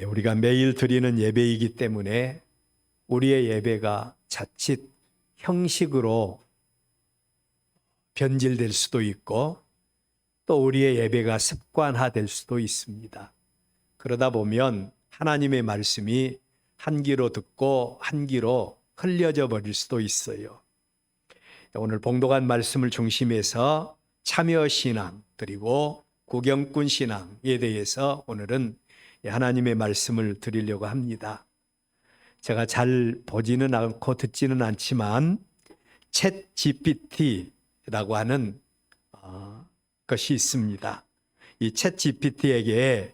우리가 매일 드리는 예배이기 때문에 우리의 예배가 자칫 형식으로 변질될 수도 있고 또 우리의 예배가 습관화될 수도 있습니다. 그러다 보면 하나님의 말씀이 한 귀로 듣고 한 귀로 흘려져 버릴 수도 있어요. 오늘 봉독한 말씀을 중심해서 참여신앙 그리고 구경꾼 신앙에 대해서 오늘은 하나님의 말씀을 드리려고 합니다. 제가 잘 보지는 않고 듣지는 않지만 챗 GPT라고 하는 것이 있습니다. 이 챗 GPT에게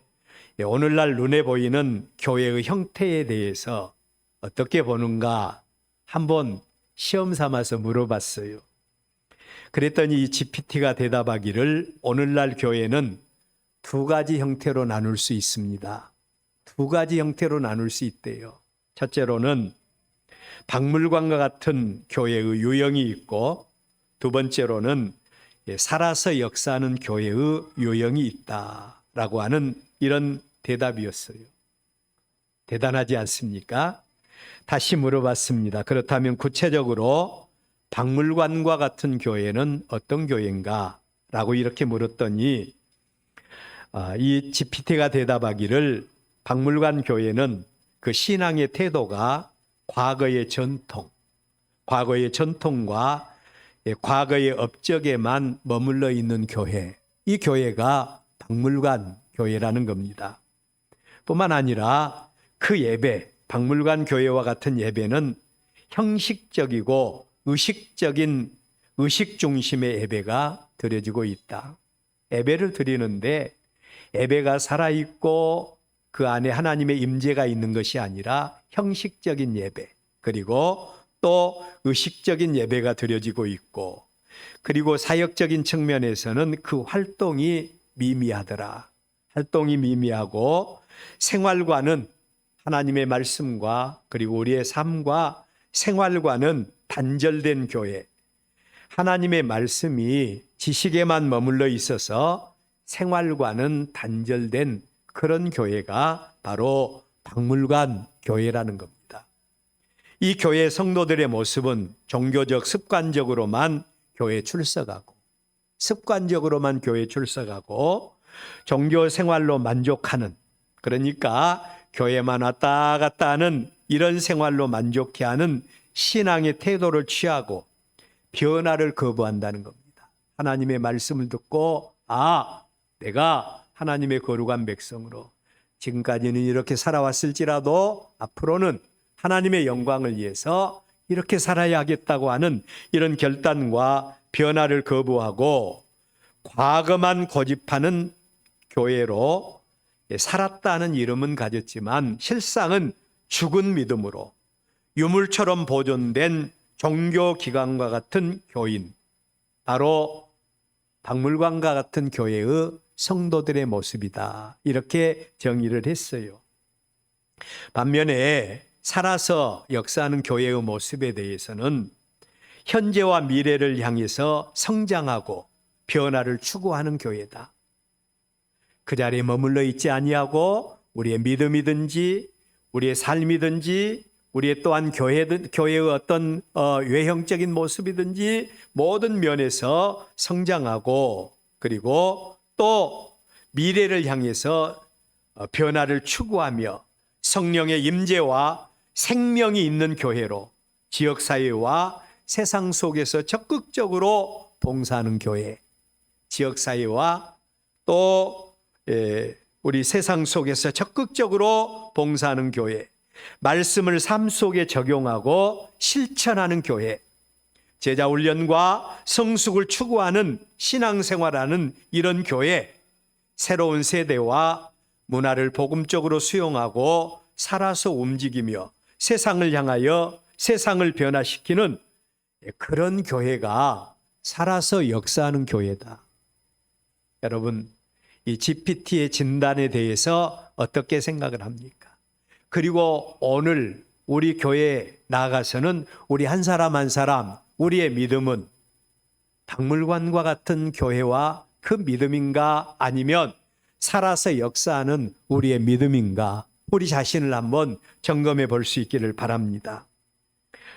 오늘날 눈에 보이는 교회의 형태에 대해서 어떻게 보는가 한번 시험 삼아서 물어봤어요. 그랬더니 이 GPT가 대답하기를 오늘날 교회는 두 가지 형태로 나눌 수 있습니다. 두 가지 형태로 나눌 수 있대요. 첫째로는 박물관과 같은 교회의 유형이 있고 두 번째로는 살아서 역사하는 교회의 유형이 있다라고 하는 이런 대답이었어요. 대단하지 않습니까? 다시 물어봤습니다. 그렇다면 구체적으로 박물관과 같은 교회는 어떤 교회인가? 라고 이렇게 물었더니 이 GPT가 대답하기를 박물관 교회는 그 신앙의 태도가 과거의 전통과 과거의 업적에만 머물러 있는 교회, 이 교회가 박물관 교회라는 겁니다. 뿐만 아니라 그 예배, 박물관 교회와 같은 예배는 형식적이고 의식 중심의 예배가 드려지고 있다. 예배를 드리는데 예배가 살아있고 그 안에 하나님의 임재가 있는 것이 아니라 형식적인 예배, 그리고 또 의식적인 예배가 드려지고 있고, 그리고 사역적인 측면에서는 그 활동이 미미하더라. 활동이 미미하고 생활과는 하나님의 말씀과 그리고 우리의 삶과 생활과는 단절된 교회, 하나님의 말씀이 지식에만 머물러 있어서 생활과는 단절된 그런 교회가 바로 박물관 교회라는 겁니다. 이 교회 성도들의 모습은 종교적 습관적으로만 교회 출석하고 종교 생활로 만족하는, 그러니까 교회만 왔다 갔다 하는 이런 생활로 만족해하는 신앙의 태도를 취하고 변화를 거부한다는 겁니다. 하나님의 말씀을 듣고 내가 하나님의 거룩한 백성으로 지금까지는 이렇게 살아왔을지라도 앞으로는 하나님의 영광을 위해서 이렇게 살아야 하겠다고 하는 이런 결단과 변화를 거부하고 과거만 고집하는 교회로 살았다는 이름은 가졌지만 실상은 죽은 믿음으로 유물처럼 보존된 종교기관과 같은 교인, 바로 박물관과 같은 교회의 성도들의 모습이다. 이렇게 정의를 했어요. 반면에 살아서 역사하는 교회의 모습에 대해서는 현재와 미래를 향해서 성장하고 변화를 추구하는 교회다. 그 자리에 머물러 있지 아니하고 우리의 믿음이든지 우리의 삶이든지 우리의 또한 교회의 어떤 외형적인 모습이든지 모든 면에서 성장하고 그리고 또 미래를 향해서 변화를 추구하며 성령의 임재와 생명이 있는 교회로 지역사회와 세상 속에서 적극적으로 봉사하는 교회, 지역사회와 또 우리 세상 속에서 적극적으로 봉사하는 교회, 말씀을 삶 속에 적용하고 실천하는 교회, 제자훈련과 성숙을 추구하는 신앙생활하는 이런 교회, 새로운 세대와 문화를 복음적으로 수용하고 살아서 움직이며 세상을 향하여 세상을 변화시키는 그런 교회가 살아서 역사하는 교회다. 여러분, 이 GPT의 진단에 대해서 어떻게 생각을 합니까? 그리고 오늘 우리 교회에 나아가서는 우리 한 사람 한 사람, 우리의 믿음은 박물관과 같은 교회와 그 믿음인가, 아니면 살아서 역사하는 우리의 믿음인가, 우리 자신을 한번 점검해 볼 수 있기를 바랍니다.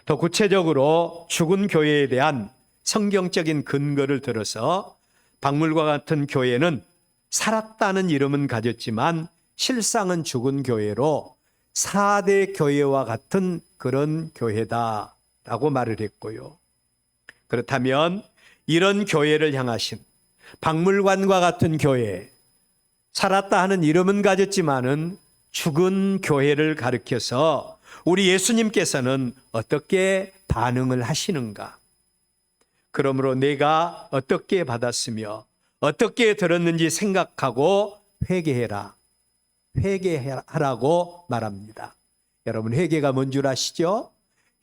더 구체적으로 죽은 교회에 대한 성경적인 근거를 들어서 박물과 같은 교회는 살았다는 이름은 가졌지만 실상은 죽은 교회로 4대 교회와 같은 그런 교회다라고 말을 했고요. 그렇다면 이런 교회를 향하신 박물관과 같은 교회, 살았다 하는 이름은 가졌지만은 죽은 교회를 가리켜서 우리 예수님께서는 어떻게 반응을 하시는가? 그러므로 내가 어떻게 받았으며 어떻게 들었는지 생각하고 회개해라. 회개하라고 말합니다. 여러분, 회개가 뭔 줄 아시죠?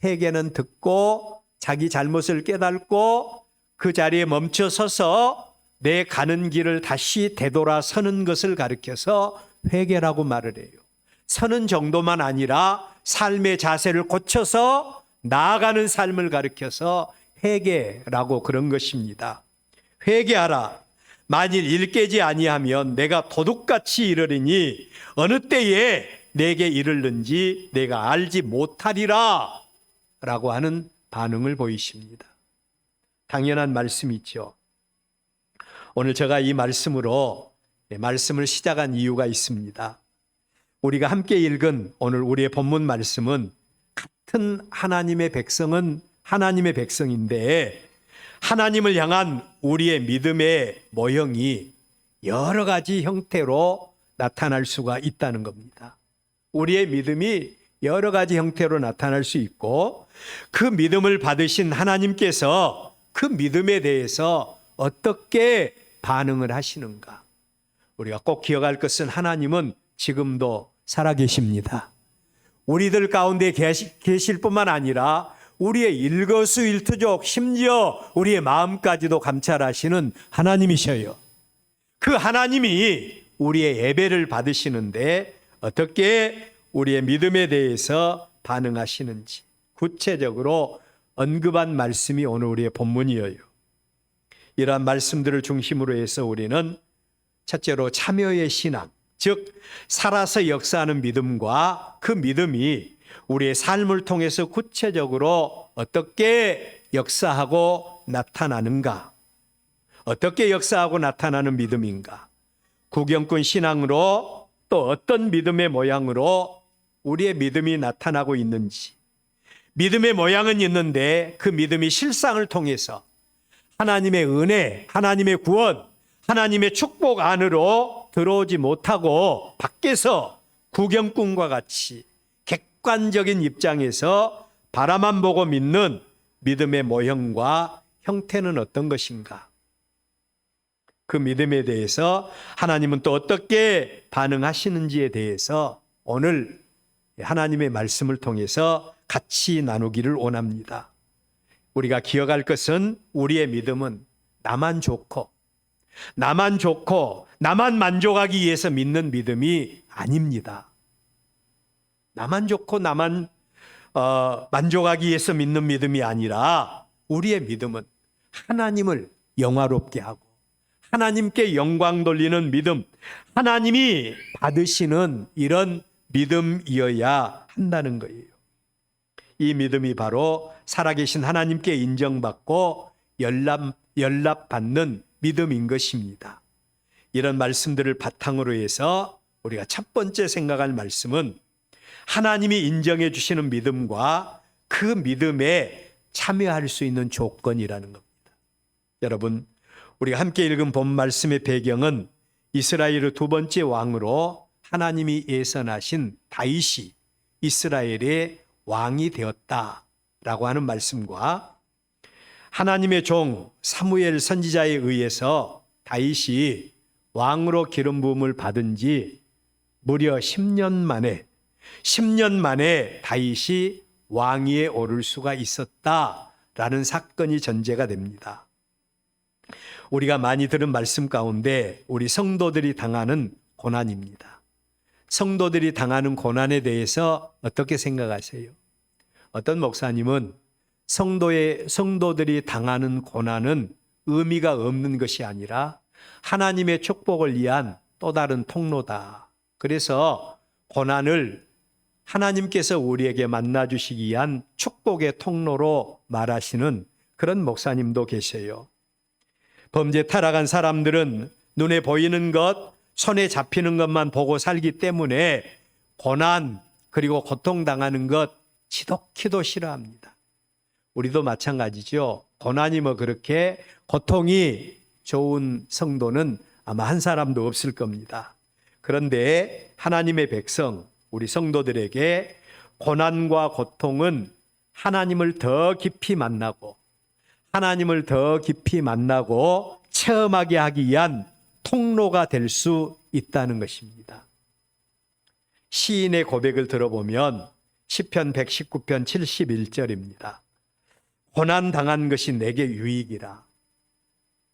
회개는 듣고 자기 잘못을 깨닫고 그 자리에 멈춰서서 내 가는 길을 다시 되돌아서는 것을 가리켜서 회개라고 말을 해요. 서는 정도만 아니라 삶의 자세를 고쳐서 나아가는 삶을 가리켜서 회개라고 그런 것입니다. 회개하라. 만일 일 깨지 아니하면 내가 도둑같이 이르리니 어느 때에 내게 이르는지 내가 알지 못하리라 라고 하는 반응을 보이십니다. 당연한 말씀이죠. 오늘 제가 이 말씀으로 말씀을 시작한 이유가 있습니다. 우리가 함께 읽은 오늘 우리의 본문 말씀은 같은 하나님의 백성은 하나님의 백성인데 하나님을 향한 우리의 믿음의 모형이 여러 가지 형태로 나타날 수가 있다는 겁니다. 우리의 믿음이 여러 가지 형태로 나타날 수 있고 그 믿음을 받으신 하나님께서 그 믿음에 대해서 어떻게 반응을 하시는가? 우리가 꼭 기억할 것은 하나님은 지금도 살아계십니다. 우리들 가운데 계실 뿐만 아니라 우리의 일거수일투족 심지어 우리의 마음까지도 감찰하시는 하나님이셔요. 그 하나님이 우리의 예배를 받으시는데 어떻게 우리의 믿음에 대해서 반응하시는지 구체적으로 언급한 말씀이 오늘 우리의 본문이에요. 이러한 말씀들을 중심으로 해서 우리는 첫째로 참여의 신앙, 즉 살아서 역사하는 믿음과 그 믿음이 우리의 삶을 통해서 구체적으로 어떻게 역사하고 나타나는가? 어떻게 역사하고 나타나는 믿음인가? 구경꾼 신앙으로 또 어떤 믿음의 모양으로 우리의 믿음이 나타나고 있는지, 믿음의 모양은 있는데 그 믿음이 실상을 통해서 하나님의 은혜, 하나님의 구원, 하나님의 축복 안으로 들어오지 못하고 밖에서 구경꾼과 같이 객관적인 입장에서 바라만 보고 믿는 믿음의 모형과 형태는 어떤 것인가? 그 믿음에 대해서 하나님은 또 어떻게 반응하시는지에 대해서 오늘 하나님의 말씀을 통해서 같이 나누기를 원합니다. 우리가 기억할 것은 우리의 믿음은 나만 좋고 나만 만족하기 위해서 믿는 믿음이 아닙니다. 나만 좋고 나만 만족하기 위해서 믿는 믿음이 아니라 우리의 믿음은 하나님을 영화롭게 하고 하나님께 영광 돌리는 믿음, 하나님이 받으시는 이런 믿음이어야 한다는 거예요. 이 믿음이 바로 살아계신 하나님께 인정받고 연락받는 믿음인 것입니다. 이런 말씀들을 바탕으로 해서 우리가 첫 번째 생각할 말씀은 하나님이 인정해 주시는 믿음과 그 믿음에 참여할 수 있는 조건이라는 겁니다. 여러분, 우리가 함께 읽은 본 말씀의 배경은 이스라엘의 두 번째 왕으로 하나님이 예선하신 다윗이 이스라엘의 왕이 되었다라고 하는 말씀과 하나님의 종 사무엘 선지자에 의해서 다윗이 왕으로 기름 부음을 받은 지 무려 10년 만에 다윗이 왕위에 오를 수가 있었다라는 사건이 전제가 됩니다. 우리가 많이 들은 말씀 가운데 우리 성도들이 당하는 고난입니다. 성도들이 당하는 고난에 대해서 어떻게 생각하세요? 어떤 목사님은 성도들이 당하는 고난은 의미가 없는 것이 아니라 하나님의 축복을 위한 또 다른 통로다. 그래서 고난을 하나님께서 우리에게 만나주시기 위한 축복의 통로로 말하시는 그런 목사님도 계세요. 범죄 타락한 사람들은 눈에 보이는 것, 손에 잡히는 것만 보고 살기 때문에 고난 그리고 고통당하는 것 지독히도 싫어합니다. 우리도 마찬가지죠. 고난이 뭐 그렇게 고통이 좋은 성도는 아마 한 사람도 없을 겁니다. 그런데 하나님의 백성, 우리 성도들에게 고난과 고통은 하나님을 더 깊이 만나고 하나님을 더 깊이 만나고 체험하게 하기 위한 통로가 될 수 있다는 것입니다. 시인의 고백을 들어보면 시편 119편 71절입니다. 고난당한 것이 내게 유익이라.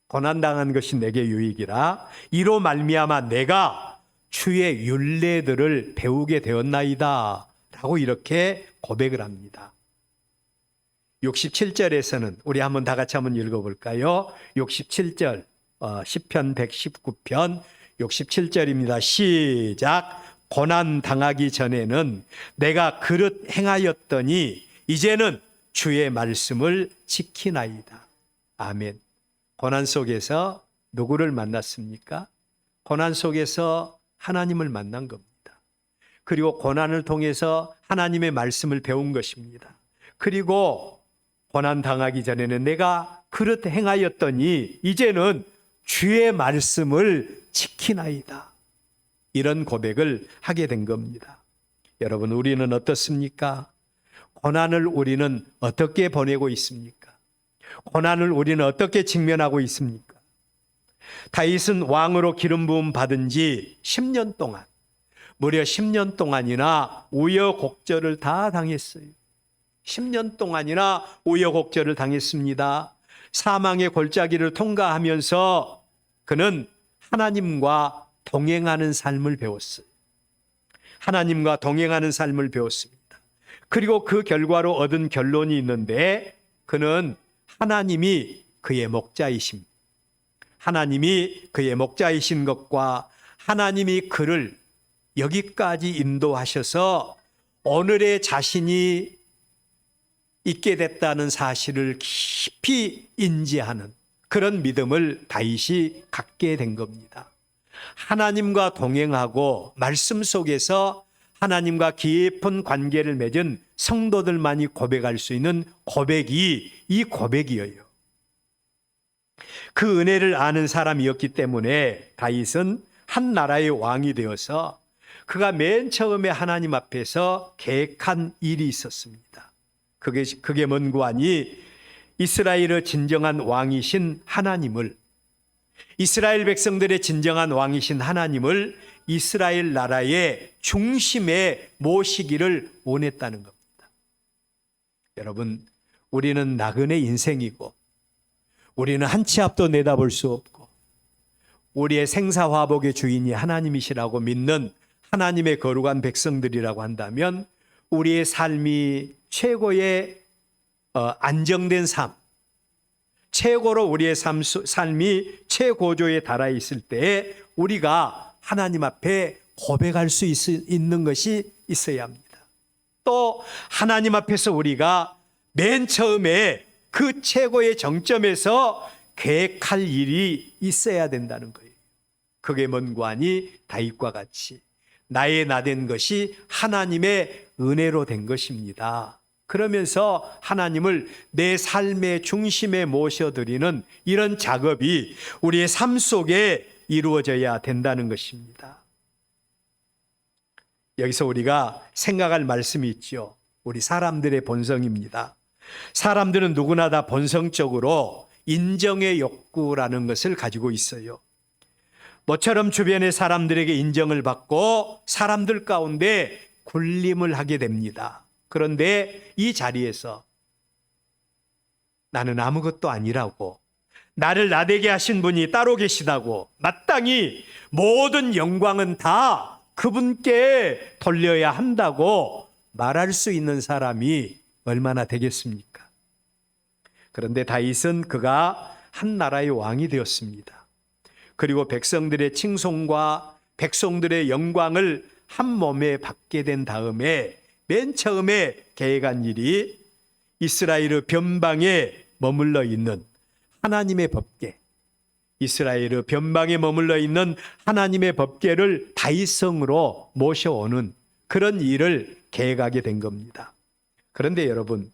고난당한 것이 내게 유익이라. 이로 말미암아 내가 주의 율례들을 배우게 되었나이다. 라고 이렇게 고백을 합니다. 67절에서는 우리 한번 다 같이 한번 읽어볼까요? 67절 시편 119편 67절입니다. 시작. 고난 당하기 전에는 내가 그릇 행하였더니 이제는 주의 말씀을 지키나이다. 아멘. 고난 속에서 누구를 만났습니까? 고난 속에서 하나님을 만난 겁니다. 그리고 고난을 통해서 하나님의 말씀을 배운 것입니다. 그리고 고난 당하기 전에는 내가 그릇 행하였더니 이제는 주의 말씀을 지키나이다. 이런 고백을 하게 된 겁니다. 여러분, 우리는 어떻습니까? 고난을 우리는 어떻게 보내고 있습니까? 고난을 우리는 어떻게 직면하고 있습니까? 다윗은 왕으로 기름 부음 받은 지 10년 동안, 무려 10년 동안이나 우여곡절을 다 당했어요. 10년 동안이나 우여곡절을 당했습니다. 사망의 골짜기를 통과하면서 그는 하나님과 동행하는 삶을 배웠어요. 하나님과 동행하는 삶을 배웠습니다. 그리고 그 결과로 얻은 결론이 있는데 그는 하나님이 그의 목자이심, 하나님이 그의 목자이신 것과 하나님이 그를 여기까지 인도하셔서 오늘의 자신이 있게 됐다는 사실을 깊이 인지하는 그런 믿음을 다윗이 갖게 된 겁니다. 하나님과 동행하고 말씀 속에서 하나님과 깊은 관계를 맺은 성도들만이 고백할 수 있는 고백이 이 고백이에요. 그 은혜를 아는 사람이었기 때문에 다윗은 한 나라의 왕이 되어서 그가 맨 처음에 하나님 앞에서 계획한 일이 있었습니다. 그게 뭔고 하니 이스라엘의 진정한 왕이신 하나님을, 이스라엘 백성들의 진정한 왕이신 하나님을 이스라엘 나라의 중심에 모시기를 원했다는 겁니다. 여러분, 우리는 나그네 인생이고 우리는 한 치 앞도 내다볼 수 없고 우리의 생사화복의 주인이 하나님이시라고 믿는 하나님의 거룩한 백성들이라고 한다면 우리의 삶이 최고의 안정된 삶, 최고로 우리의 삶이 최고조에 달아 있을 때에 우리가 하나님 앞에 고백할 수 있는 것이 있어야 합니다. 또 하나님 앞에서 우리가 맨 처음에 그 최고의 정점에서 계획할 일이 있어야 된다는 거예요. 그게 뭔고 하니 다윗과 같이 나의 나된 것이 하나님의 은혜로 된 것입니다. 그러면서 하나님을 내 삶의 중심에 모셔드리는 이런 작업이 우리의 삶 속에 이루어져야 된다는 것입니다. 여기서 우리가 생각할 말씀이 있죠. 우리 사람들의 본성입니다. 사람들은 누구나 다 본성적으로 인정의 욕구라는 것을 가지고 있어요. 모처럼 주변의 사람들에게 인정을 받고 사람들 가운데 군림을 하게 됩니다. 그런데 이 자리에서 나는 아무것도 아니라고, 나를 나되게 하신 분이 따로 계시다고, 마땅히 모든 영광은 다 그분께 돌려야 한다고 말할 수 있는 사람이 얼마나 되겠습니까? 그런데 다윗은 그가 한 나라의 왕이 되었습니다. 그리고 백성들의 칭송과 백성들의 영광을 한 몸에 받게 된 다음에 맨 처음에 계획한 일이 이스라엘 변방에 머물러 있는 하나님의 법궤, 이스라엘 변방에 머물러 있는 하나님의 법궤를 다윗성으로 모셔오는 그런 일을 계획하게 된 겁니다. 그런데 여러분,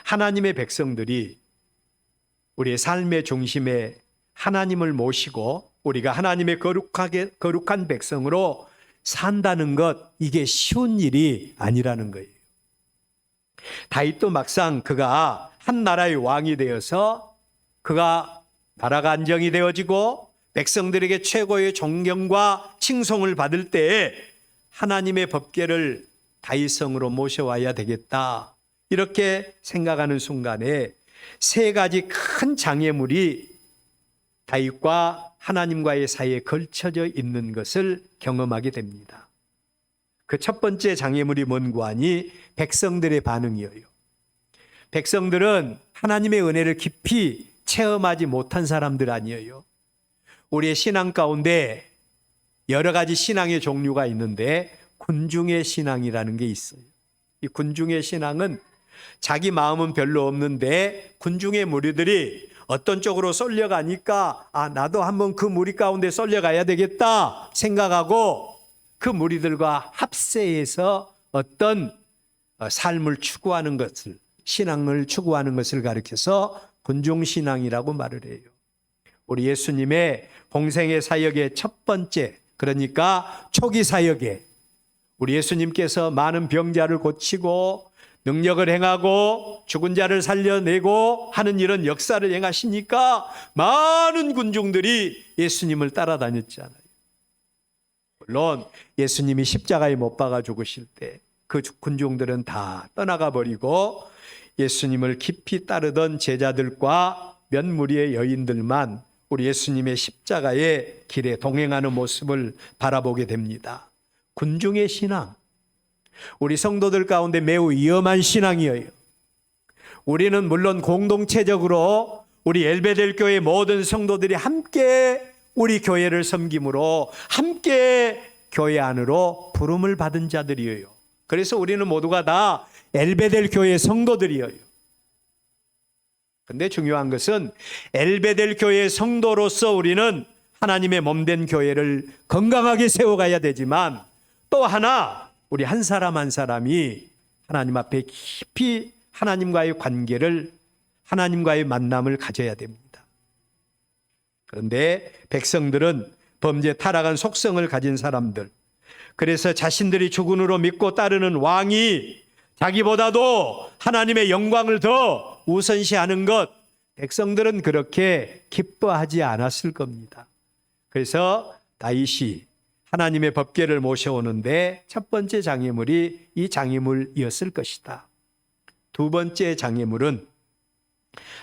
하나님의 백성들이 우리의 삶의 중심에 하나님을 모시고 우리가 하나님의 거룩한 백성으로 산다는 것, 이게 쉬운 일이 아니라는 거예요. 다윗도 막상 그가 한 나라의 왕이 되어서 그가 나라가 안정이 되어지고 백성들에게 최고의 존경과 칭송을 받을 때에 하나님의 법궤를 다윗성으로 모셔와야 되겠다, 이렇게 생각하는 순간에 세 가지 큰 장애물이 다윗과 하나님과의 사이에 걸쳐져 있는 것을 경험하게 됩니다. 그 첫 번째 장애물이 뭔고 하니 백성들의 반응이에요. 백성들은 하나님의 은혜를 깊이 체험하지 못한 사람들 아니에요. 우리의 신앙 가운데 여러 가지 신앙의 종류가 있는데 군중의 신앙이라는 게 있어요. 이 군중의 신앙은 자기 마음은 별로 없는데 군중의 무리들이 어떤 쪽으로 쏠려가니까 나도 한번 그 무리 가운데 쏠려가야 되겠다 생각하고 그 무리들과 합세해서 어떤 삶을 추구하는 것을, 신앙을 추구하는 것을 가리켜서 군중신앙이라고 말을 해요. 우리 예수님의 공생의 사역의 첫 번째, 그러니까 초기 사역에 우리 예수님께서 많은 병자를 고치고 능력을 행하고 죽은 자를 살려내고 하는 이런 역사를 행하시니까 많은 군중들이 예수님을 따라다녔잖아요. 물론 예수님이 십자가에 못 박아 죽으실 때 그 군중들은 다 떠나가 버리고 예수님을 깊이 따르던 제자들과 몇 무리의 여인들만 우리 예수님의 십자가의 길에 동행하는 모습을 바라보게 됩니다. 군중의 신앙, 우리 성도들 가운데 매우 위험한 신앙이에요. 우리는 물론 공동체적으로 우리 엘베델 교회 모든 성도들이 함께 우리 교회를 섬김으로 함께 교회 안으로 부름을 받은 자들이에요. 그래서 우리는 모두가 다 엘베델 교회 성도들이에요. 근데 중요한 것은 엘베델 교회 성도로서 우리는 하나님의 몸된 교회를 건강하게 세워가야 되지만 또 하나, 우리 한 사람 한 사람이 하나님 앞에 깊이 하나님과의 관계를, 하나님과의 만남을 가져야 됩니다. 그런데 백성들은 범죄 타락한 속성을 가진 사람들, 그래서 자신들이 주군으로 믿고 따르는 왕이 자기보다도 하나님의 영광을 더 우선시하는 것, 백성들은 그렇게 기뻐하지 않았을 겁니다. 그래서 다윗이 하나님의 법궤를 모셔오는데 첫 번째 장애물이 이 장애물이었을 것이다. 두 번째 장애물은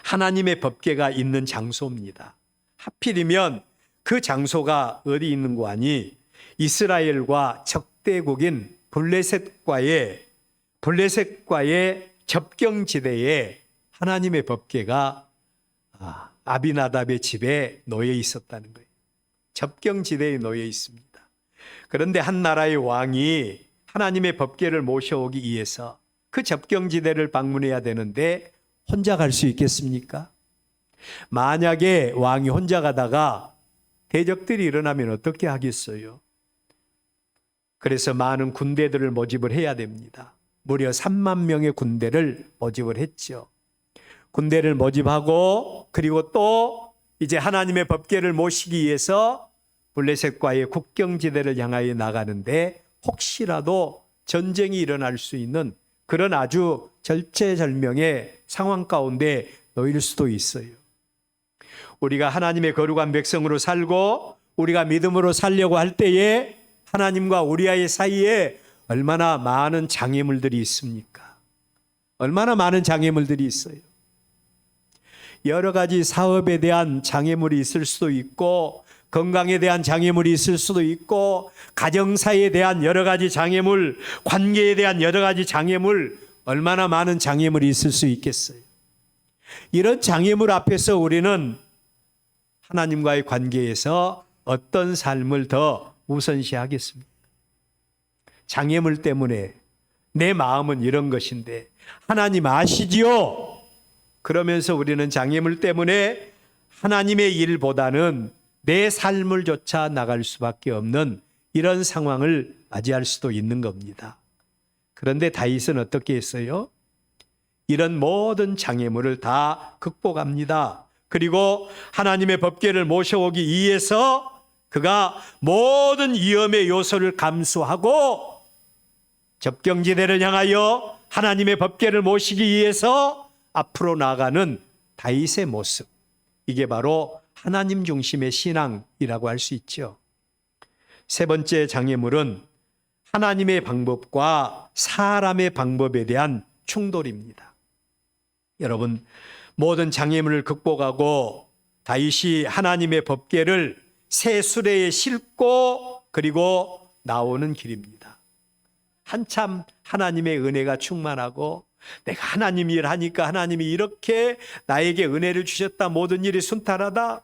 하나님의 법궤가 있는 장소입니다. 하필이면 그 장소가 어디 있는 거 아니? 이스라엘과 적대국인 블레셋과의 접경지대에 하나님의 법궤가 아비나답의 집에 놓여 있었다는 거예요. 접경지대에 놓여 있습니다. 그런데 한 나라의 왕이 하나님의 법궤를 모셔오기 위해서 그 접경지대를 방문해야 되는데 혼자 갈 수 있겠습니까? 만약에 왕이 혼자 가다가 대적들이 일어나면 어떻게 하겠어요? 그래서 많은 군대들을 모집을 해야 됩니다. 무려 3만 명의 군대를 모집을 했죠. 군대를 모집하고 그리고 또 이제 하나님의 법궤를 모시기 위해서 블레셋과의 국경지대를 향하여 나가는데 혹시라도 전쟁이 일어날 수 있는 그런 아주 절체절명의 상황 가운데 놓일 수도 있어요. 우리가 하나님의 거룩한 백성으로 살고 우리가 믿음으로 살려고 할 때에 하나님과 우리와의 사이에 얼마나 많은 장애물들이 있습니까? 얼마나 많은 장애물들이 있어요. 여러 가지 사업에 대한 장애물이 있을 수도 있고 건강에 대한 장애물이 있을 수도 있고 가정사에 대한 여러 가지 장애물, 관계에 대한 여러 가지 장애물, 얼마나 많은 장애물이 있을 수 있겠어요. 이런 장애물 앞에서 우리는 하나님과의 관계에서 어떤 삶을 더 우선시하겠습니까? 장애물 때문에 내 마음은 이런 것인데 하나님 아시지요? 그러면서 우리는 장애물 때문에 하나님의 일보다는 내 삶을 쫓아 나갈 수밖에 없는 이런 상황을 맞이할 수도 있는 겁니다. 그런데 다윗은 어떻게 했어요? 이런 모든 장애물을 다 극복합니다. 그리고 하나님의 법궤를 모셔오기 위해서 그가 모든 위험의 요소를 감수하고 접경지대를 향하여 하나님의 법궤를 모시기 위해서 앞으로 나아가는 다윗의 모습, 이게 바로 하나님 중심의 신앙이라고 할 수 있죠. 세 번째 장애물은 하나님의 방법과 사람의 방법에 대한 충돌입니다. 여러분, 모든 장애물을 극복하고 다윗이 하나님의 법궤를 새 수레에 싣고 그리고 나오는 길입니다. 한참 하나님의 은혜가 충만하고 내가 하나님 일 하니까 하나님이 이렇게 나에게 은혜를 주셨다, 모든 일이 순탄하다,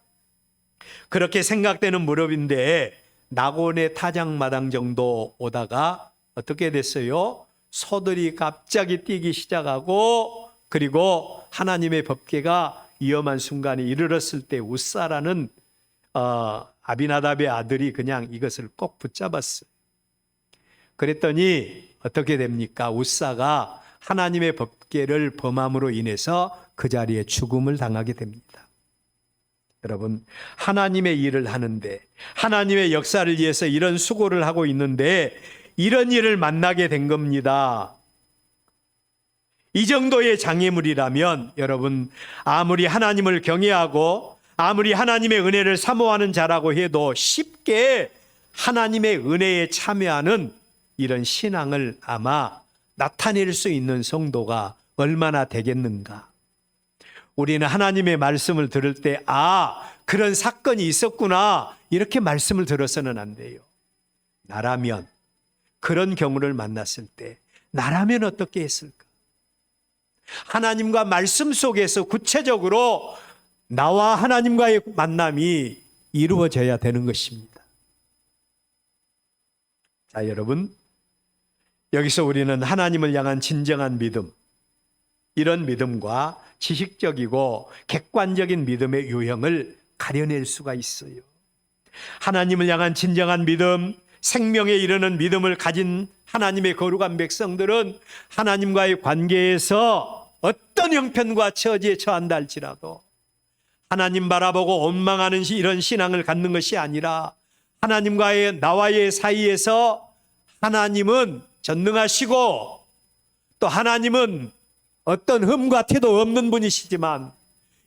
그렇게 생각되는 무렵인데 낙원의 타작마당 정도 오다가 어떻게 됐어요? 소들이 갑자기 뛰기 시작하고 그리고 하나님의 법궤가 위험한 순간에 이르렀을 때 웃사라는 아비나답의 아들이 그냥 이것을 꼭 붙잡았어요. 그랬더니 어떻게 됩니까? 웃사가 하나님의 법궤를 범함으로 인해서 그 자리에 죽음을 당하게 됩니다. 여러분, 하나님의 일을 하는데, 하나님의 역사를 위해서 이런 수고를 하고 있는데 이런 일을 만나게 된 겁니다. 이 정도의 장애물이라면 여러분, 아무리 하나님을 경외하고 아무리 하나님의 은혜를 사모하는 자라고 해도 쉽게 하나님의 은혜에 참여하는 이런 신앙을 아마 나타낼 수 있는 성도가 얼마나 되겠는가. 우리는 하나님의 말씀을 들을 때 그런 사건이 있었구나, 이렇게 말씀을 들어서는 안 돼요. 나라면, 그런 경우를 만났을 때 나라면 어떻게 했을까? 하나님과 말씀 속에서 구체적으로 나와 하나님과의 만남이 이루어져야 되는 것입니다. 자, 여러분, 여기서 우리는 하나님을 향한 진정한 믿음, 이런 믿음과 지식적이고 객관적인 믿음의 유형을 가려낼 수가 있어요. 하나님을 향한 진정한 믿음, 생명에 이르는 믿음을 가진 하나님의 거룩한 백성들은 하나님과의 관계에서 어떤 형편과 처지에 처한다 할지라도 하나님 바라보고 원망하는 이런 신앙을 갖는 것이 아니라 하나님과의 나와의 사이에서 하나님은 전능하시고 또 하나님은 어떤 흠과 티도 없는 분이시지만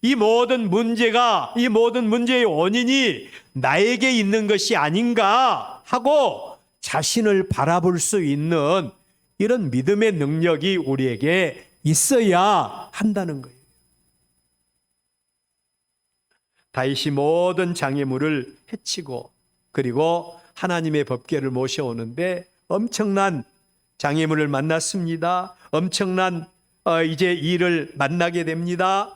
이 모든 문제의 원인이 나에게 있는 것이 아닌가 하고 자신을 바라볼 수 있는 이런 믿음의 능력이 우리에게 있어야 한다는 거예요. 다윗이 모든 장애물을 해치고 그리고 하나님의 법궤를 모셔오는데 엄청난 장애물을 만났습니다. 엄청난 이제 일을 만나게 됩니다.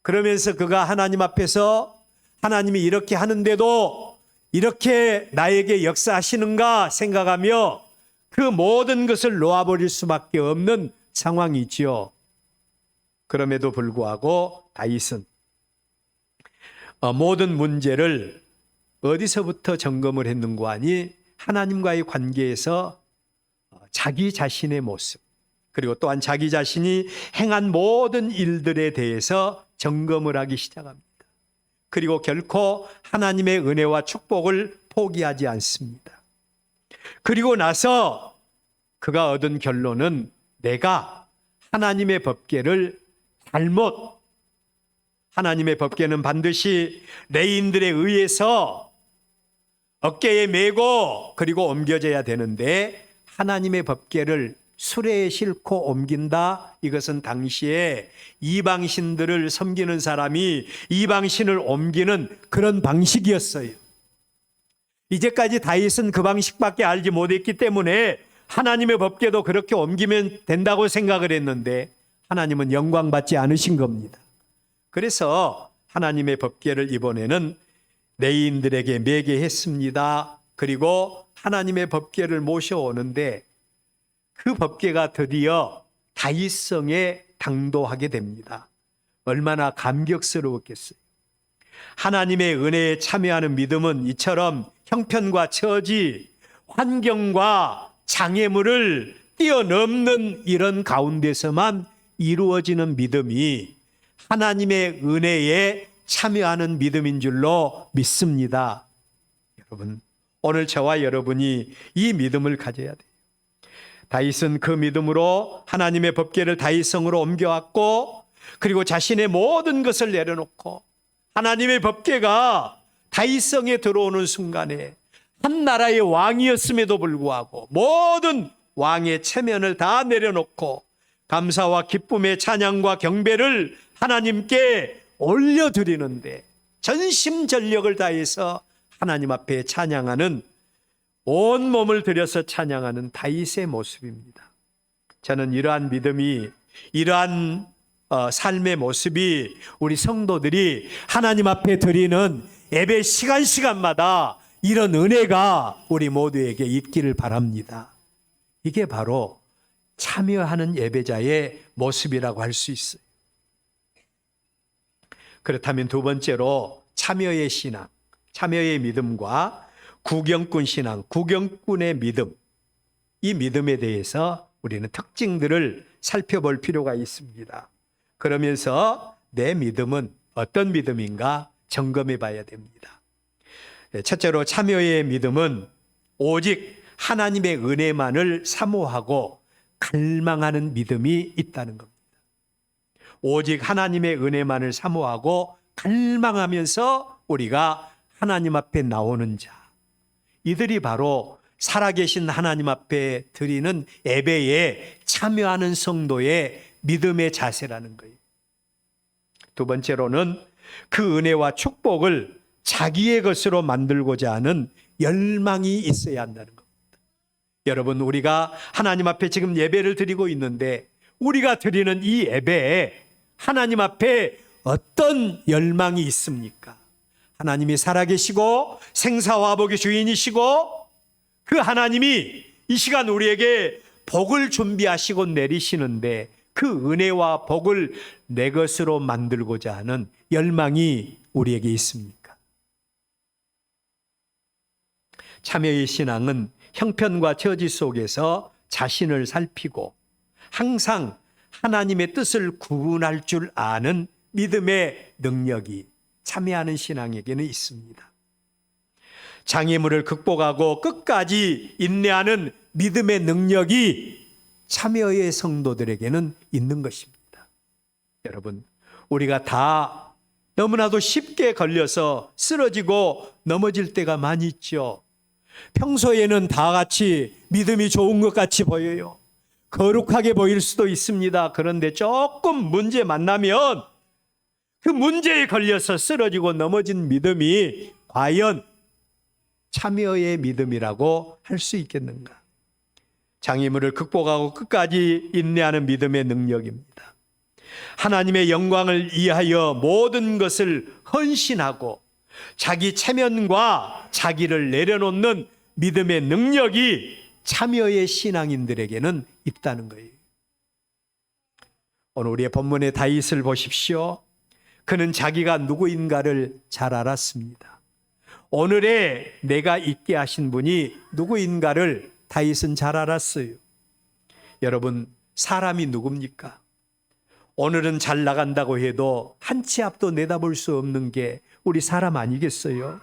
그러면서 그가 하나님 앞에서 하나님이 이렇게 하는데도 이렇게 나에게 역사하시는가 생각하며 그 모든 것을 놓아버릴 수밖에 없는 상황이지요. 그럼에도 불구하고 다윗은 모든 문제를 어디서부터 점검을 했는고 하니 하나님과의 관계에서 자기 자신의 모습, 그리고 또한 자기 자신이 행한 모든 일들에 대해서 점검을 하기 시작합니다. 그리고 결코 하나님의 은혜와 축복을 포기하지 않습니다. 그리고 나서 그가 얻은 결론은 내가 하나님의 법궤를 하나님의 법궤는 반드시 레위인들에 의해서 어깨에 메고 그리고 옮겨져야 되는데 하나님의 법궤를 수레에 싣고 옮긴다. 이것은 당시에 이방신들을 섬기는 사람이 이방신을 옮기는 그런 방식이었어요. 이제까지 다윗은 그 방식밖에 알지 못했기 때문에 하나님의 법궤도 그렇게 옮기면 된다고 생각을 했는데 하나님은 영광받지 않으신 겁니다. 그래서 하나님의 법궤를 이번에는 레위인들에게 매게 했습니다. 그리고 하나님의 법궤를 모셔오는데 그 법궤가 드디어 다윗성에 당도하게 됩니다. 얼마나 감격스러웠겠어요. 하나님의 은혜에 참여하는 믿음은 이처럼 형편과 처지, 환경과 장애물을 뛰어넘는 이런 가운데서만 이루어지는 믿음이 하나님의 은혜에 참여하는 믿음인 줄로 믿습니다. 여러분, 오늘 저와 여러분이 이 믿음을 가져야 돼요. 다윗은 그 믿음으로 하나님의 법궤를 다윗성으로 옮겨왔고, 그리고 자신의 모든 것을 내려놓고 하나님의 법궤가 다윗성에 들어오는 순간에 한 나라의 왕이었음에도 불구하고 모든 왕의 체면을 다 내려놓고 감사와 기쁨의 찬양과 경배를 하나님께 올려드리는데 전심전력을 다해서 하나님 앞에 찬양하는, 온 몸을 들여서 찬양하는 다윗의 모습입니다. 저는 이러한 믿음이, 이러한 삶의 모습이 우리 성도들이 하나님 앞에 드리는 예배 시간마다 이런 은혜가 우리 모두에게 있기를 바랍니다. 이게 바로 참여하는 예배자의 모습이라고 할 수 있어요. 그렇다면 두 번째로 참여의 신앙, 참여의 믿음과 구경꾼 신앙, 구경꾼의 믿음, 이 믿음에 대해서 우리는 특징들을 살펴볼 필요가 있습니다. 그러면서 내 믿음은 어떤 믿음인가 점검해 봐야 됩니다. 첫째로 참여의 믿음은 오직 하나님의 은혜만을 사모하고 갈망하는 믿음이 있다는 겁니다. 오직 하나님의 은혜만을 사모하고 갈망하면서 우리가 하나님 앞에 나오는 자, 이들이 바로 살아계신 하나님 앞에 드리는 예배에 참여하는 성도의 믿음의 자세라는 거예요. 두 번째로는 그 은혜와 축복을 자기의 것으로 만들고자 하는 열망이 있어야 한다는 겁니다. 여러분, 우리가 하나님 앞에 지금 예배를 드리고 있는데 우리가 드리는 이 예배에 하나님 앞에 어떤 열망이 있습니까? 하나님이 살아계시고 생사화복의 주인이시고 그 하나님이 이 시간 우리에게 복을 준비하시고 내리시는데 그 은혜와 복을 내 것으로 만들고자 하는 열망이 우리에게 있습니까? 참여의 신앙은 형편과 처지 속에서 자신을 살피고 항상 하나님의 뜻을 구분할 줄 아는 믿음의 능력이 참여하는 신앙에게는 있습니다. 장애물을 극복하고 끝까지 인내하는 믿음의 능력이 참여의 성도들에게는 있는 것입니다. 여러분, 우리가 다 너무나도 쉽게 걸려서 쓰러지고 넘어질 때가 많이 있죠. 평소에는 다 같이 믿음이 좋은 것 같이 보여요. 거룩하게 보일 수도 있습니다. 그런데 조금 문제 만나면 그 문제에 걸려서 쓰러지고 넘어진 믿음이 과연 참여의 믿음이라고 할 수 있겠는가? 장애물을 극복하고 끝까지 인내하는 믿음의 능력입니다. 하나님의 영광을 위하여 모든 것을 헌신하고 자기 체면과 자기를 내려놓는 믿음의 능력이 참여의 신앙인들에게는 있다는 거예요. 오늘 우리의 본문의 다윗을 보십시오. 그는 자기가 누구인가를 잘 알았습니다. 오늘의 내가 있게 하신 분이 누구인가를 다윗은 잘 알았어요. 여러분, 사람이 누굽니까? 오늘은 잘 나간다고 해도 한 치 앞도 내다볼 수 없는 게 우리 사람 아니겠어요?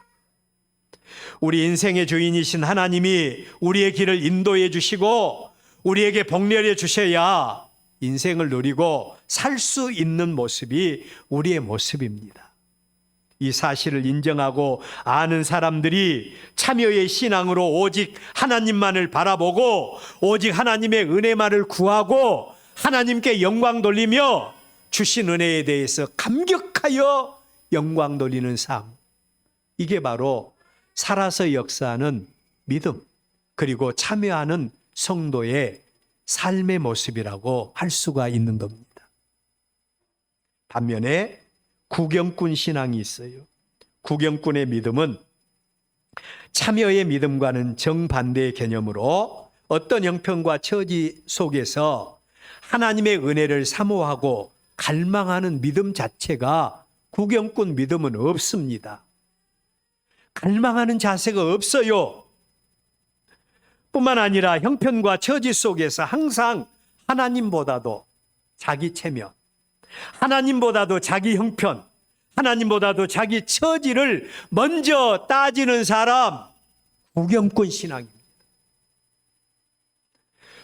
우리 인생의 주인이신 하나님이 우리의 길을 인도해 주시고 우리에게 복 내려 주셔야 인생을 누리고 살 수 있는 모습이 우리의 모습입니다. 이 사실을 인정하고 아는 사람들이 참여의 신앙으로 오직 하나님만을 바라보고 오직 하나님의 은혜만을 구하고 하나님께 영광 돌리며 주신 은혜에 대해서 감격하여 영광 돌리는 삶, 이게 바로 살아서 역사하는 믿음, 그리고 참여하는 성도의 삶의 모습이라고 할 수가 있는 겁니다. 반면에 구경꾼 신앙이 있어요. 구경꾼의 믿음은 참여의 믿음과는 정반대의 개념으로 어떤 형편과 처지 속에서 하나님의 은혜를 사모하고 갈망하는 믿음 자체가 구경꾼 믿음은 없습니다. 갈망하는 자세가 없어요. 뿐만 아니라 형편과 처지 속에서 항상 하나님보다도 자기 체면, 하나님보다도 자기 형편, 하나님보다도 자기 처지를 먼저 따지는 사람, 구경꾼 신앙입니다.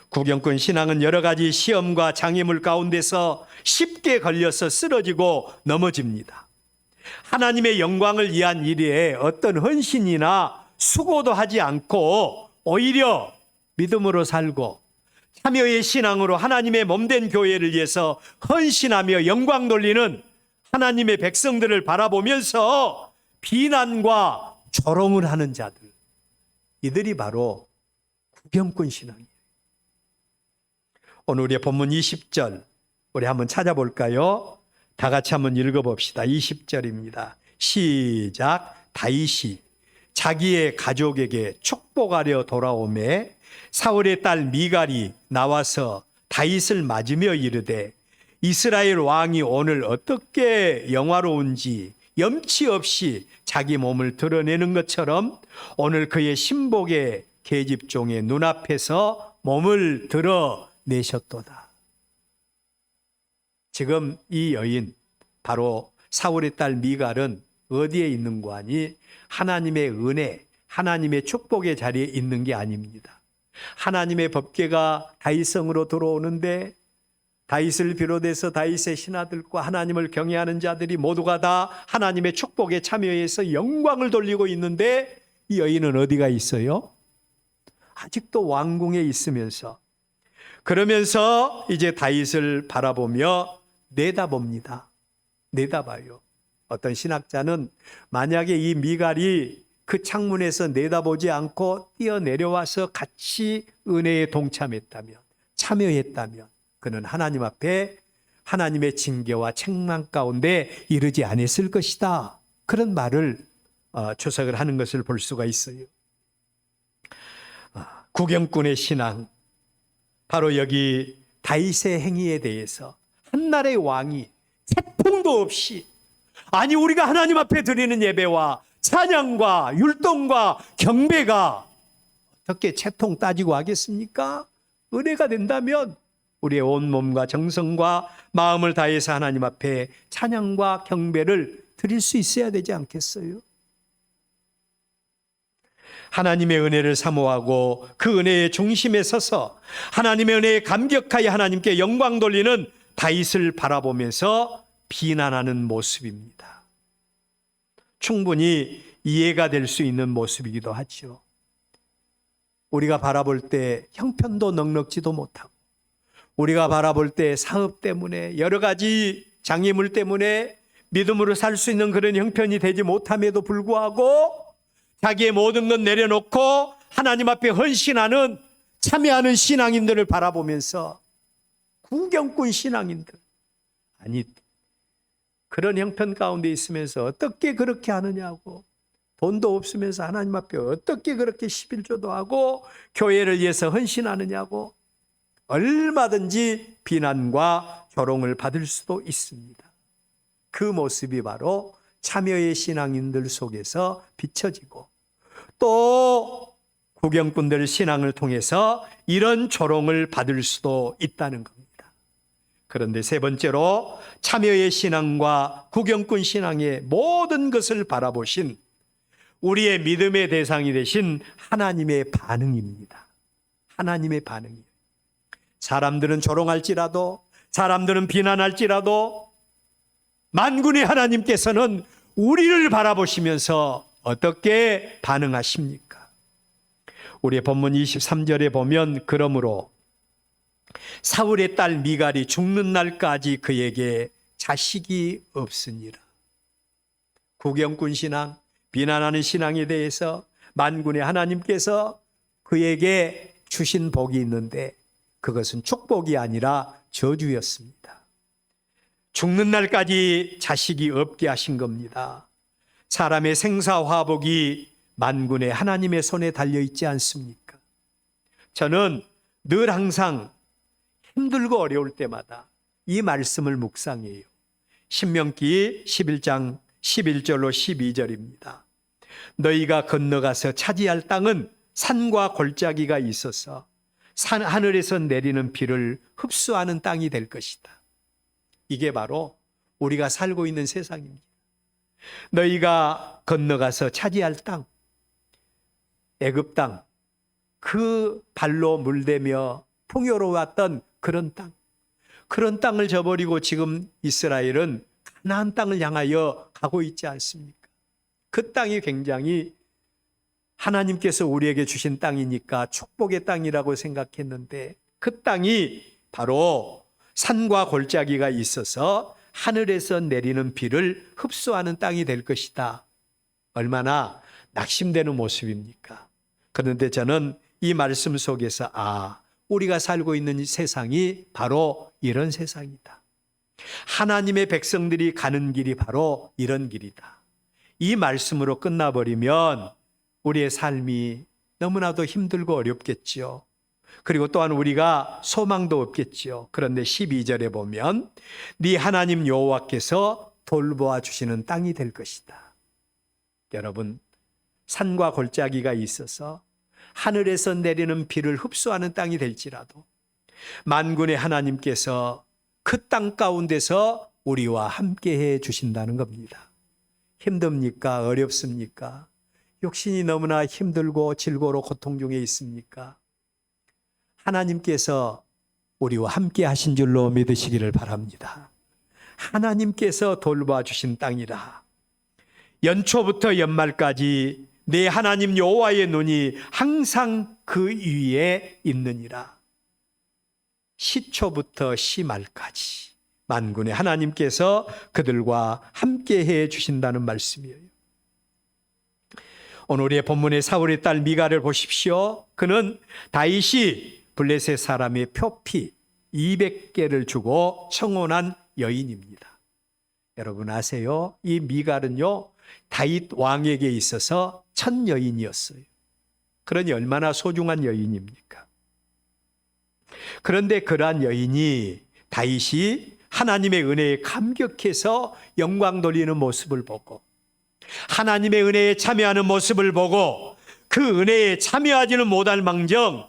구경꾼 신앙은 여러 가지 시험과 장애물 가운데서 쉽게 걸려서 쓰러지고 넘어집니다. 하나님의 영광을 위한 일에 어떤 헌신이나 수고도 하지 않고 오히려 믿음으로 살고 참여의 신앙으로 하나님의 몸된 교회를 위해서 헌신하며 영광 돌리는 하나님의 백성들을 바라보면서 비난과 조롱을 하는 자들, 이들이 바로 구경꾼 신앙이에요. 오늘 우리의 본문 20절 우리 한번 찾아볼까요? 다 같이 한번 읽어봅시다. 20절입니다. 시작. 다윗이 자기의 가족에게 축복하려 돌아오매 사울의 딸 미갈이 나와서 다윗을 맞으며 이르되 이스라엘 왕이 오늘 어떻게 영화로운지 염치 없이 자기 몸을 드러내는 것처럼 오늘 그의 신복의 계집종의 눈앞에서 몸을 드러내셨도다. 지금 이 여인, 바로 사울의 딸 미갈은 어디에 있는 거 아니? 하나님의 은혜, 하나님의 축복의 자리에 있는 게 아닙니다. 하나님의 법궤가 다윗성으로 들어오는데 다윗을 비롯해서 다윗의 신하들과 하나님을 경외하는 자들이 모두가 다 하나님의 축복에 참여해서 영광을 돌리고 있는데 이 여인은 어디가 있어요? 아직도 왕궁에 있으면서, 그러면서 이제 다윗을 바라보며 내다봅니다. 내다봐요. 어떤 신학자는 만약에 이 미갈이 그 창문에서 내다보지 않고 뛰어내려와서 같이 은혜에 동참했다면, 참여했다면 그는 하나님 앞에 하나님의 징계와 책망 가운데 이르지 않았을 것이다. 그런 말을 추석을 하는 것을 볼 수가 있어요. 구경꾼의 신앙, 바로 여기 다윗의 행위에 대해서 한나라의 왕이 채통도 없이, 아니 우리가 하나님 앞에 드리는 예배와 찬양과 율동과 경배가 어떻게 채통 따지고 하겠습니까? 은혜가 된다면 우리의 온 몸과 정성과 마음을 다해서 하나님 앞에 찬양과 경배를 드릴 수 있어야 되지 않겠어요? 하나님의 은혜를 사모하고 그 은혜의 중심에 서서 하나님의 은혜에 감격하여 하나님께 영광 돌리는 다윗을 바라보면서 비난하는 모습입니다. 충분히 이해가 될 수 있는 모습이기도 하죠. 우리가 바라볼 때 형편도 넉넉지도 못하고, 우리가 바라볼 때 사업 때문에 여러 가지 장애물 때문에 믿음으로 살 수 있는 그런 형편이 되지 못함에도 불구하고 자기의 모든 것 내려놓고 하나님 앞에 헌신하는, 참여하는 신앙인들을 바라보면서 구경꾼 신앙인들, 아니 그런 형편 가운데 있으면서 어떻게 그렇게 하느냐고, 돈도 없으면서 하나님 앞에 어떻게 그렇게 11조도 하고 교회를 위해서 헌신하느냐고 얼마든지 비난과 조롱을 받을 수도 있습니다. 그 모습이 바로 참여의 신앙인들 속에서 비춰지고, 또 구경꾼들 신앙을 통해서 이런 조롱을 받을 수도 있다는 겁니다. 그런데 세 번째로 참여의 신앙과 구경꾼 신앙의 모든 것을 바라보신 우리의 믿음의 대상이 되신 하나님의 반응입니다. 하나님의 반응이에요. 사람들은 조롱할지라도, 사람들은 비난할지라도 만군의 하나님께서는 우리를 바라보시면서 어떻게 반응하십니까? 우리의 본문 23절에 보면 그러므로 사울의 딸 미갈이 죽는 날까지 그에게 자식이 없으니라. 구경꾼 신앙, 비난하는 신앙에 대해서 만군의 하나님께서 그에게 주신 복이 있는데 그것은 축복이 아니라 저주였습니다. 죽는 날까지 자식이 없게 하신 겁니다. 사람의 생사화복이 만군의 하나님의 손에 달려 있지 않습니까? 저는 늘 항상 힘들고 어려울 때마다 이 말씀을 묵상해요. 신명기 11장 11절로 12절입니다. 너희가 건너가서 차지할 땅은 산과 골짜기가 있어서 하늘에서 내리는 비를 흡수하는 땅이 될 것이다. 이게 바로 우리가 살고 있는 세상입니다. 너희가 건너가서 차지할 땅, 애굽 땅, 그 발로 물대며 풍요로웠던 그런 땅, 그런 땅을 저버리고 지금 이스라엘은 가나안 땅을 향하여 가고 있지 않습니까? 그 땅이 굉장히 하나님께서 우리에게 주신 땅이니까 축복의 땅이라고 생각했는데 그 땅이 바로 산과 골짜기가 있어서 하늘에서 내리는 비를 흡수하는 땅이 될 것이다. 얼마나 낙심되는 모습입니까? 그런데 저는 이 말씀 속에서 우리가 살고 있는 이 세상이 바로 이런 세상이다. 하나님의 백성들이 가는 길이 바로 이런 길이다. 이 말씀으로 끝나버리면 우리의 삶이 너무나도 힘들고 어렵겠지요. 그리고 또한 우리가 소망도 없겠지요. 그런데 12절에 보면 네 하나님 여호와께서 돌보아 주시는 땅이 될 것이다. 여러분, 산과 골짜기가 있어서 하늘에서 내리는 비를 흡수하는 땅이 될지라도 만군의 하나님께서 그 땅 가운데서 우리와 함께해 주신다는 겁니다. 힘듭니까? 어렵습니까? 육신이 너무나 힘들고 질고로 고통 중에 있습니까? 하나님께서 우리와 함께 하신 줄로 믿으시기를 바랍니다. 하나님께서 돌봐 주신 땅이라. 연초부터 연말까지 내 하나님 여호와의 눈이 항상 그 위에 있느니라. 시초부터 시말까지 만군의 하나님께서 그들과 함께해 주신다는 말씀이에요. 오늘 우리의 본문의 사울의 딸 미가를 보십시오. 그는 다윗이 블레셋 사람의 표피 200개를 주고 청혼한 여인입니다. 여러분 아세요? 이 미갈은요 다윗 왕에게 있어서 첫 여인이었어요. 그러니 얼마나 소중한 여인입니까? 그런데 그러한 여인이 다윗이 하나님의 은혜에 감격해서 영광 돌리는 모습을 보고 하나님의 은혜에 참여하는 모습을 보고 그 은혜에 참여하지는 못할 망정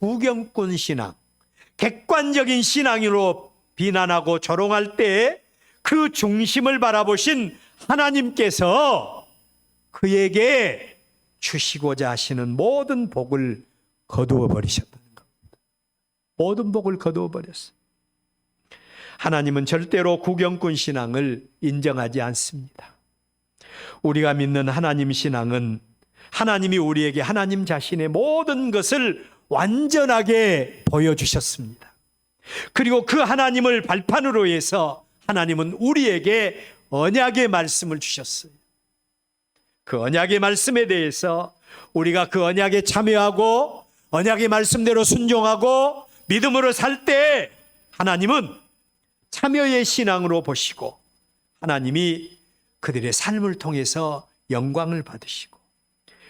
구경꾼 신앙, 객관적인 신앙으로 비난하고 조롱할 때 그 중심을 바라보신 하나님께서 그에게 주시고자 하시는 모든 복을 거두어 버리셨다는 겁니다. 모든 복을 거두어 버렸어요. 하나님은 절대로 구경꾼 신앙을 인정하지 않습니다. 우리가 믿는 하나님 신앙은 하나님이 우리에게 하나님 자신의 모든 것을 완전하게 보여주셨습니다. 그리고 그 하나님을 발판으로 해서 하나님은 우리에게 언약의 말씀을 주셨어요. 그 언약의 말씀에 대해서 우리가 그 언약에 참여하고 언약의 말씀대로 순종하고 믿음으로 살 때 하나님은 참여의 신앙으로 보시고 하나님이 그들의 삶을 통해서 영광을 받으시고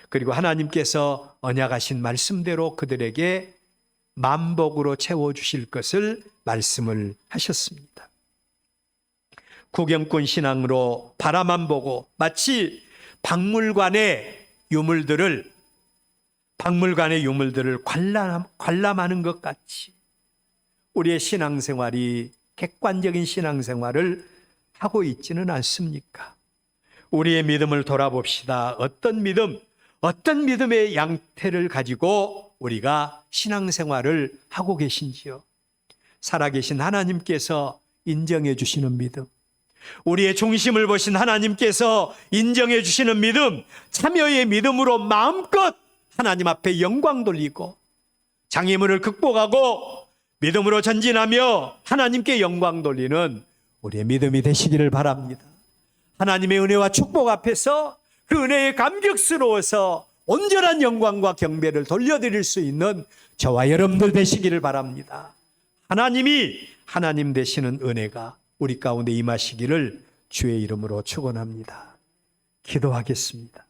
그리고 하나님께서 언약하신 말씀대로 그들에게 만복으로 채워주실 것을 말씀을 하셨습니다. 구경꾼 신앙으로 바라만 보고 마치 박물관의 유물들을 관람하는 것 같이 우리의 신앙생활이 객관적인 신앙생활을 하고 있지는 않습니까? 우리의 믿음을 돌아봅시다. 어떤 믿음의 양태를 가지고 우리가 신앙생활을 하고 계신지요? 살아계신 하나님께서 인정해 주시는 믿음, 우리의 중심을 보신 하나님께서 인정해 주시는 믿음, 참여의 믿음으로 마음껏 하나님 앞에 영광 돌리고 장애물을 극복하고 믿음으로 전진하며 하나님께 영광 돌리는 우리의 믿음이 되시기를 바랍니다. 하나님의 은혜와 축복 앞에서 그 은혜에 감격스러워서 온전한 영광과 경배를 돌려드릴 수 있는 저와 여러분들 되시기를 바랍니다. 하나님이 하나님 되시는 은혜가 우리 가운데 임하시기를 주의 이름으로 축원합니다. 기도하겠습니다.